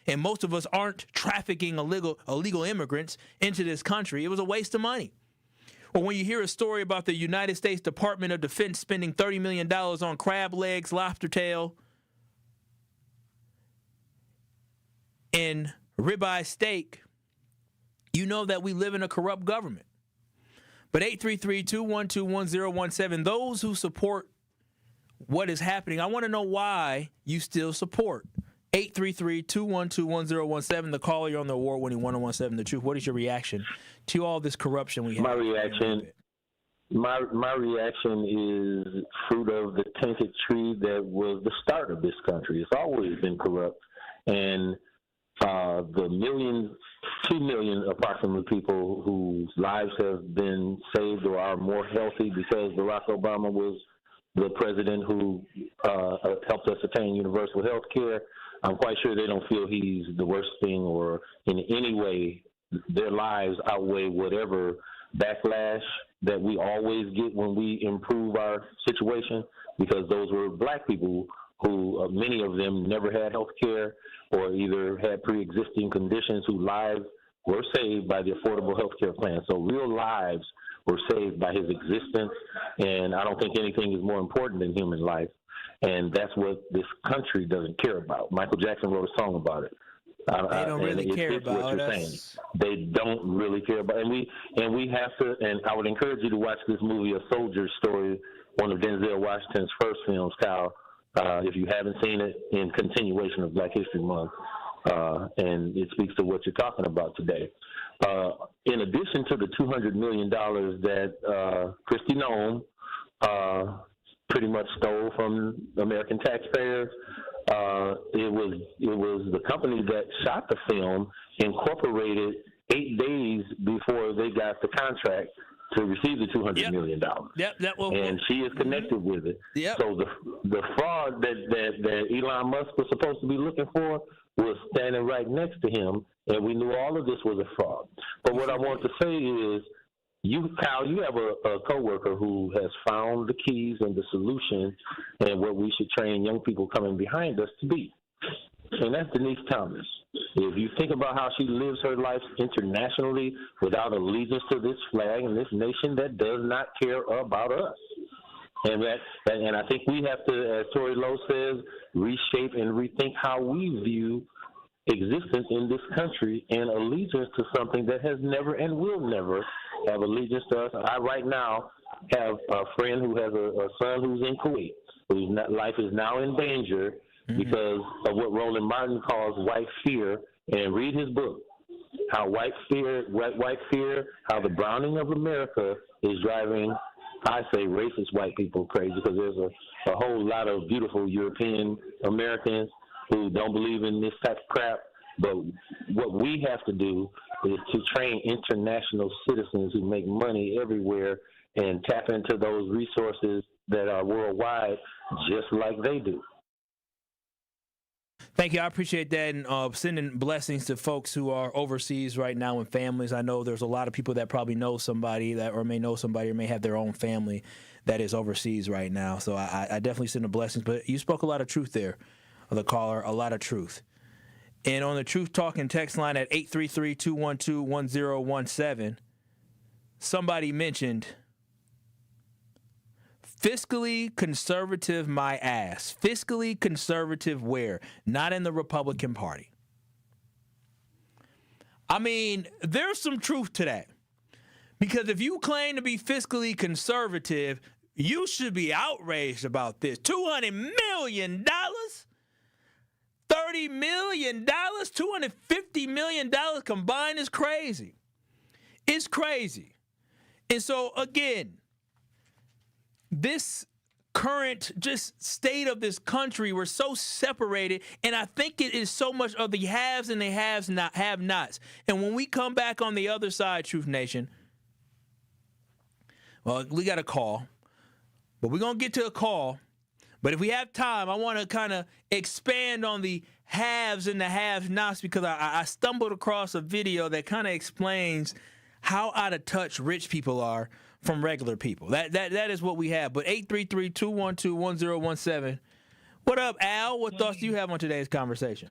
and most of us aren't trafficking illegal immigrants into this country, it was a waste of money. Or when you hear a story about the United States Department of Defense spending $30 million on crab legs, lobster tail, and ribeye steak, you know that we live in a corrupt government. But 833-212-1017, those who support what is happening, I want to know why you still support. 833-212-1017, the caller, you're on the award-winning 1017 The Truth. What is your reaction to all this corruption we have? My reaction is fruit of the tainted tree that was the start of this country. It's always been corrupt. And the 2 million approximately people whose lives have been saved or are more healthy because Barack Obama was the president who helped us attain universal health care, I'm quite sure they don't feel he's the worst thing, or in any way their lives outweigh whatever backlash that we always get when we improve our situation, because those were black people who, many of them never had health care or either had pre-existing conditions whose lives were saved by the Affordable Health Care Plan. So real lives were saved by his existence, and I don't think anything is more important than human life, and that's what this country doesn't care about. Michael Jackson wrote a song about it. They don't really care about us. They don't really care about, and we have to. And I would encourage you to watch this movie, A Soldier's Story, one of Denzel Washington's first films, Kyle, if you haven't seen it, in continuation of Black History Month, and it speaks to what you're talking about today. In addition to the $200 million that Kristi Noem pretty much stole from American taxpayers, it was the company that shot the film incorporated 8 days before they got the contract to receive the $200 million. And she is connected with it. So the fraud that Elon Musk was supposed to be looking for was standing right next to him, and we knew all of this was a fraud. But what I want to say is, Kyle, you have a coworker who has found the keys and the solution and what we should train young people coming behind us to be. And that's Denise Thomas. If you think about how she lives her life internationally without allegiance to this flag and this nation that does not care about us. And I think we have to, as Tori Lowe says, reshape and rethink how we view existence in this country and allegiance to something that has never and will never have allegiance to us. I right now have a friend who has a son who's in Kuwait, whose life is now in danger because of what Roland Martin calls white fear. And read his book, how white fear, how the browning of America is driving, I say, racist white people crazy, because there's a whole lot of beautiful European Americans who don't believe in this type of crap. But what we have to do is to train international citizens who make money everywhere and tap into those resources that are worldwide just like they do. Thank you. I appreciate that, and sending blessings to folks who are overseas right now and families. I know there's a lot of people that probably know somebody that, or may know somebody, or may have their own family that is overseas right now. So I definitely send the blessings. But you spoke a lot of truth there, the caller, a lot of truth. And on the Truth Talking text line at 833-212-1017, somebody mentioned fiscally conservative my ass. Fiscally conservative where? Not in the Republican Party. I mean, there's some truth to that. Because if you claim to be fiscally conservative, you should be outraged about this. $200 million? $30 million? $250 million combined is crazy. It's crazy. And so, again, this current just state of this country, we're so separated, and I think it is so much of the haves and the have-nots. And when we come back on the other side, Truth Nation, well, we got a call, but we're going to get to a call. But if we have time, I want to kind of expand on the haves and the have-nots, because I stumbled across a video that kind of explains how out of touch rich people are from regular people. That is what we have. But 833-212-1017. What up, Al? What thoughts do you have on today's conversation?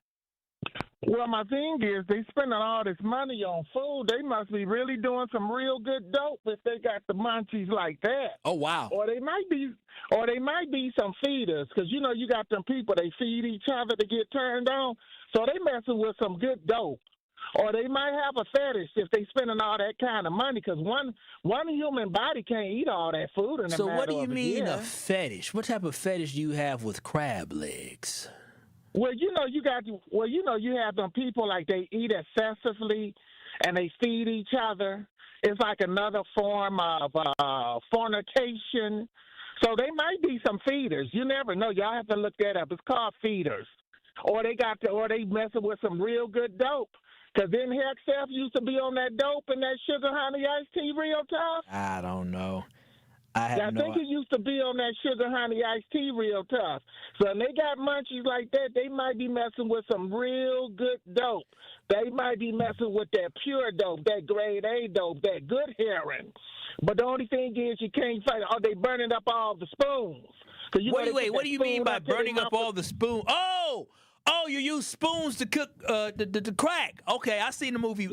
Well, my thing is, they spending all this money on food. They must be really doing some real good dope if they got the munchies like that. Oh, wow. Or they might be some feeders, because you know you got them people, they feed each other to get turned on. So they messing with some good dope. Or they might have a fetish if they spending all that kind of money, because one human body can't eat all that food in a So matter what do you of a mean year. a fetish? What type of fetish do you have with crab legs? Well, you have them people like they eat excessively and they feed each other. It's like another form of fornication. So they might be some feeders. You never know. Y'all have to look that up. It's called feeders. Or they messing with some real good dope. Because then Hexef used to be on that dope and that sugar honey iced tea real tough. I don't know. I think he used to be on that sugar honey iced tea real tough. So when they got munchies like that, they might be messing with some real good dope. They might be messing with that pure dope, that grade A dope, that good heroin. But the only thing is you can't fight. Oh, they burning up all the spoons. Wait, what do you mean by burning up all the spoons? Oh, you use spoons to cook the crack. Okay, I seen the movie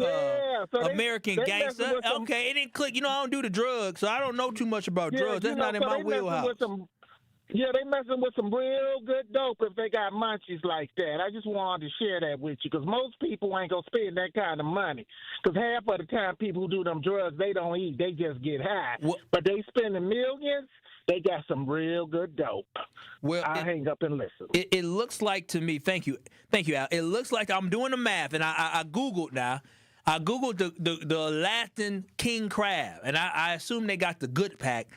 American Gangster. Okay, it didn't click. You know, I don't do the drugs, so I don't know too much about drugs. That's not in my wheelhouse. They messing with some real good dope if they got munchies like that. I just wanted to share that with you, because most people ain't going to spend that kind of money. Because half of the time people who do them drugs, they don't eat. They just get high. But they spending millions. They got some real good dope. Well, I'll hang up and listen. It looks like to me, thank you, Al. It looks like I'm doing the math, and I Googled now. I Googled the Alaskan king crab, and I assume they got the good pack.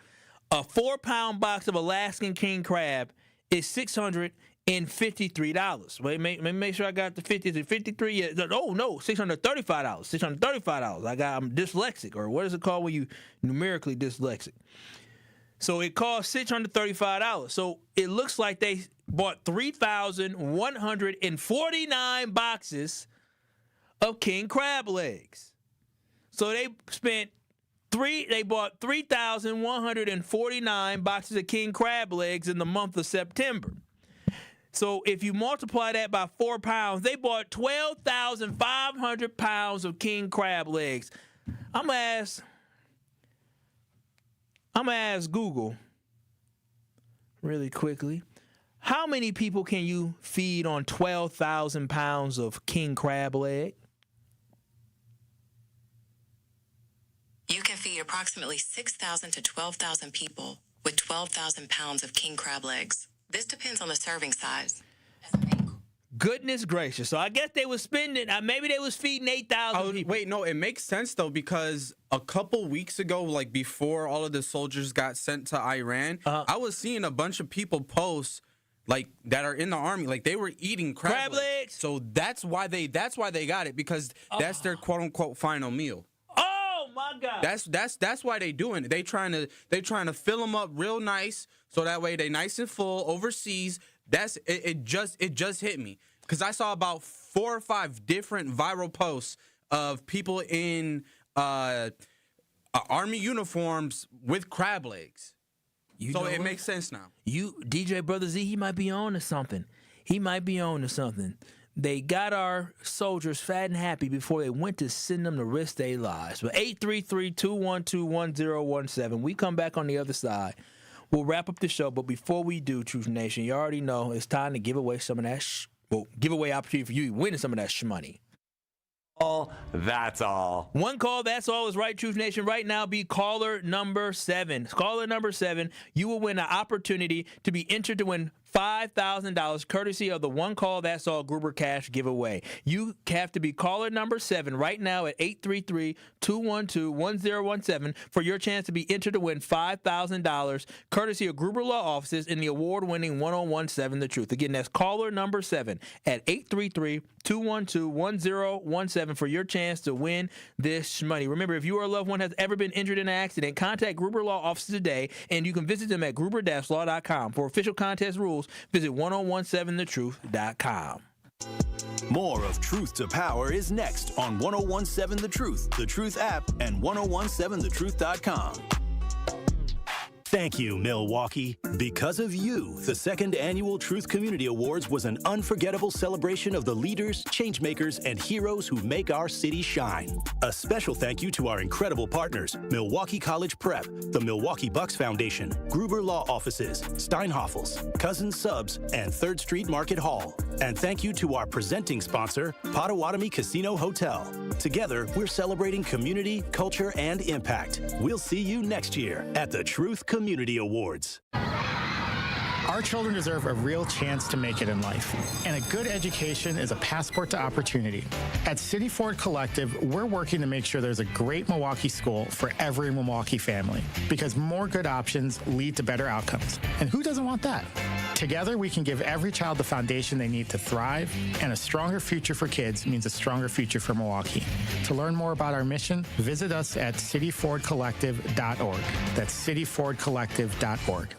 A 4-pound box of Alaskan king crab is $653. Wait, make sure I got the 53. Yeah, oh no, $635. $635. I'm dyslexic, or what is it called when you numerically dyslexic? So it cost $635. So it looks like they bought 3,149 boxes of king crab legs. So they bought 3,149 boxes of king crab legs in the month of September. So if you multiply that by 4 pounds, they bought 12,500 pounds of king crab legs. I'm gonna ask Google really quickly, how many people can you feed on 12,000 pounds of king crab leg? You can feed approximately 6,000 to 12,000 people with 12,000 pounds of king crab legs. This depends on the serving size. Goodness gracious. So I guess they was spending, maybe they was feeding 8,000 people. Wait, no, it makes sense, though, because a couple weeks ago, like before all of the soldiers got sent to Iran, I was seeing a bunch of people post, like, that are in the army, like they were eating crab legs. So that's why they got it, because that's their quote unquote final meal. Oh my God. That's why they doing it. They trying to fill them up real nice, so that way they nice and full overseas. It just hit me, because I saw about 4 or 5 different viral posts of people in army uniforms with crab legs. It makes sense now. DJ Brother Z, he might be on to something. They got our soldiers fat and happy before they went to send them to risk their lives. But 833-212-1017. We come back on the other side. We'll wrap up the show, but before we do, Truth Nation, you already know it's time to give away some of that giveaway opportunity for you winning some of that shmoney. That's all. One call, that's all is right, Truth Nation. Right now, be caller number 7. Caller number 7, you will win an opportunity to be entered to win $5,000 courtesy of the One Call, That's All Gruber Cash giveaway. You have to be caller number 7 right now at 833-212-1017 for your chance to be entered to win $5,000 courtesy of Gruber Law Offices in the award-winning 1017 The Truth. Again, that's caller number 7 at 833-212-1017 for your chance to win this money. Remember, if you or a loved one has ever been injured in an accident, contact Gruber Law Offices today, and you can visit them at gruber-law.com. For official contest rules, visit 1017thetruth.com. More of Truth to Power is next on 1017 The Truth app, and 1017thetruth.com. Thank you, Milwaukee. Because of you, the second annual Truth Community Awards was an unforgettable celebration of the leaders, changemakers, and heroes who make our city shine. A special thank you to our incredible partners, Milwaukee College Prep, the Milwaukee Bucks Foundation, Gruber Law Offices, Steinhoffels, Cousins Subs, and 3rd Street Market Hall. And thank you to our presenting sponsor, Potawatomi Casino Hotel. Together, we're celebrating community, culture, and impact. We'll see you next year at the Truth Community Awards. Our children deserve a real chance to make it in life, and a good education is a passport to opportunity. At City Ford Collective, we're working to make sure there's a great Milwaukee school for every Milwaukee family, because more good options lead to better outcomes. And who doesn't want that? Together, we can give every child the foundation they need to thrive, and a stronger future for kids means a stronger future for Milwaukee. To learn more about our mission, visit us at cityfordcollective.org. That's cityfordcollective.org.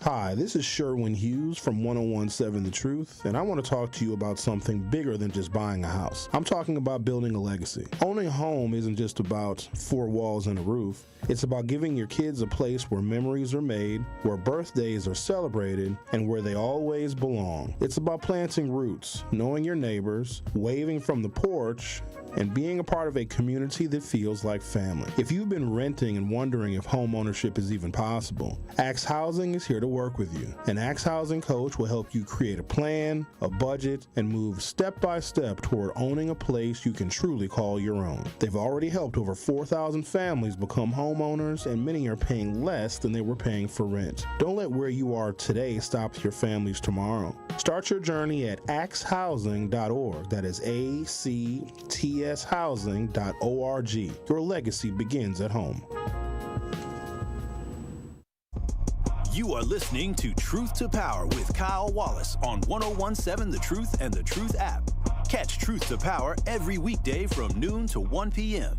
Hi, this is Sherwin Hughes from 1017 The Truth, and I want to talk to you about something bigger than just buying a house. I'm talking about building a legacy. Owning a home isn't just about 4 walls and a roof. It's about giving your kids a place where memories are made, where birthdays are celebrated, and where they always belong. It's about planting roots, knowing your neighbors, waving from the porch, and being a part of a community that feels like family. If you've been renting and wondering if home ownership is even possible, Axe Housing is here to work with you. An Axe Housing coach will help you create a plan, a budget, and move step by step toward owning a place you can truly call your own. They've already helped over 4,000 families become homeowners, and many are paying less than they were paying for rent. Don't let where you are today stop your family's tomorrow. Start your journey at axehousing.org. That is ACTShousing.org. Your legacy begins at home. You are listening to Truth to Power with Kyle Wallace on 1017 The Truth and The Truth app. Catch Truth to Power every weekday from noon to 1 p.m.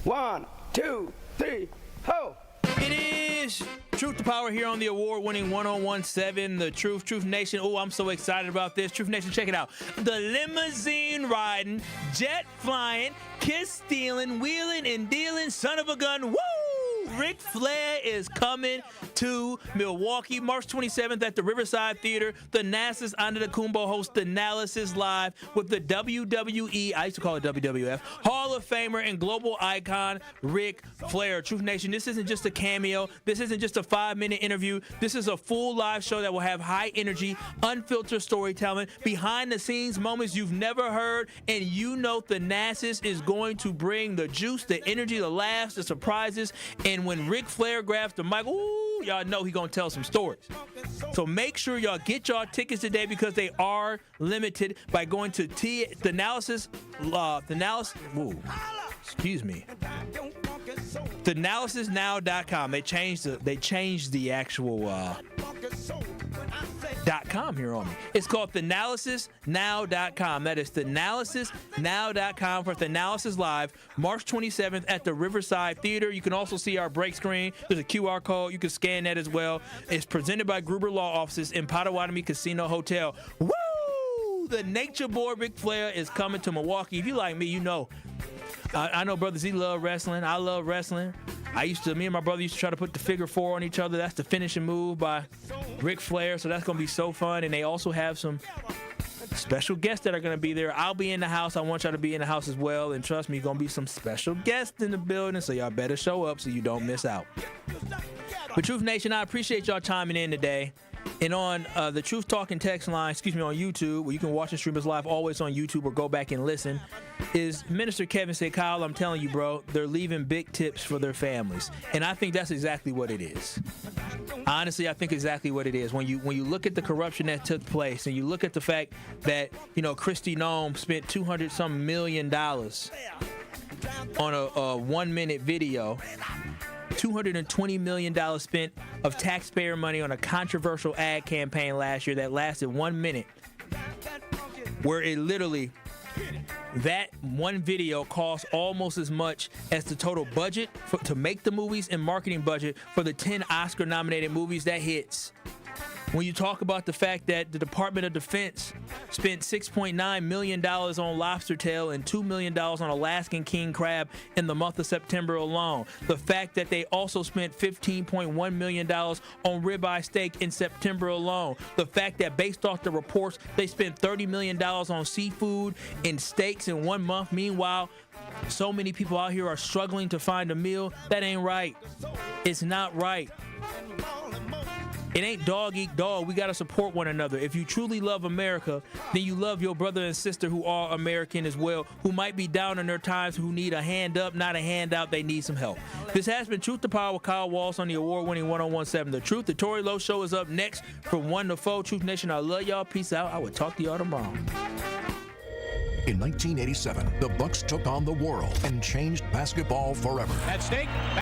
1, 2, 3, ho! It is Truth to Power here on the award-winning 1017 The Truth. Truth Nation, oh, I'm so excited about this. Truth Nation, check it out. The limousine riding, jet flying, kiss stealing, wheeling and dealing, son of a gun, woo! Ric Flair is coming to Milwaukee March 27th at the Riverside Theater. The NASA's Antetokounmpo hosts the Analysis Live with the WWE, I used to call it WWF, Hall of Famer and global icon Ric Flair. Truth Nation, this isn't just a cameo. This isn't just a 5-minute interview. This is a full live show that will have high energy, unfiltered storytelling, behind the scenes moments you've never heard, and you know the NASA's is going to bring the juice, the energy, the laughs, the surprises, and when Ric Flair grabs the mic, ooh, y'all know he's going to tell some stories. So make sure y'all get y'all tickets today because they are limited by going to thenalysisnow.com. They changed the actual .com here on me. It's called thenalysisnow.com. That is thenalysisnow.com for Thanalysis Live, March 27th at the Riverside Theater. You can also see our break screen. There's a QR code. You can scan that as well. It's presented by Gruber Law Offices in Potawatomi Casino Hotel. Woo! The Nature Boy Ric Flair is coming to Milwaukee. If you like me, you know. I know brothers, he love wrestling. I love wrestling. Me and my brother used to try to put the figure 4 on each other. That's the finishing move by Ric Flair. So that's going to be so fun. And they also have some special guests that are going to be there. I'll be in the house. I want y'all to be in the house as well. And trust me, going to be some special guests in the building. So y'all better show up so you don't miss out. But Truth Nation, I appreciate y'all chiming in today. And on the Truth Talking text line, on YouTube, where you can watch and stream us live always on YouTube or go back and listen, is Minister Kevin said, Kyle, I'm telling you, bro, they're leaving big tips for their families. And I think that's exactly what it is. Honestly, I think exactly what it is. When you look at the corruption that took place and you look at the fact that, Kristi Noem spent $200-some million on a 1-minute video, $220 million spent of taxpayer money on a controversial ad campaign last year that lasted 1 minute, where it literally, that one video cost almost as much as the total budget to make the movies and marketing budget for the 10 Oscar-nominated movies that hits. When you talk about the fact that the Department of Defense spent $6.9 million on lobster tail and $2 million on Alaskan king crab in the month of September alone. The fact that they also spent $15.1 million on ribeye steak in September alone. The fact that based off the reports, they spent $30 million on seafood and steaks in 1 month. Meanwhile, so many people out here are struggling to find a meal. That ain't right. It's not right. It ain't dog eat dog. We got to support one another. If you truly love America, then you love your brother and sister who are American as well, who might be down in their times, who need a hand up, not a handout. They need some help. This has been Truth to Power with Kyle Walsh on the award-winning 1017 The Truth. The Tory Lowe Show is up next from 1 to 4. Truth Nation, I love y'all. Peace out. I will talk to y'all tomorrow. In 1987, the Bucks took on the world and changed basketball forever. At stake.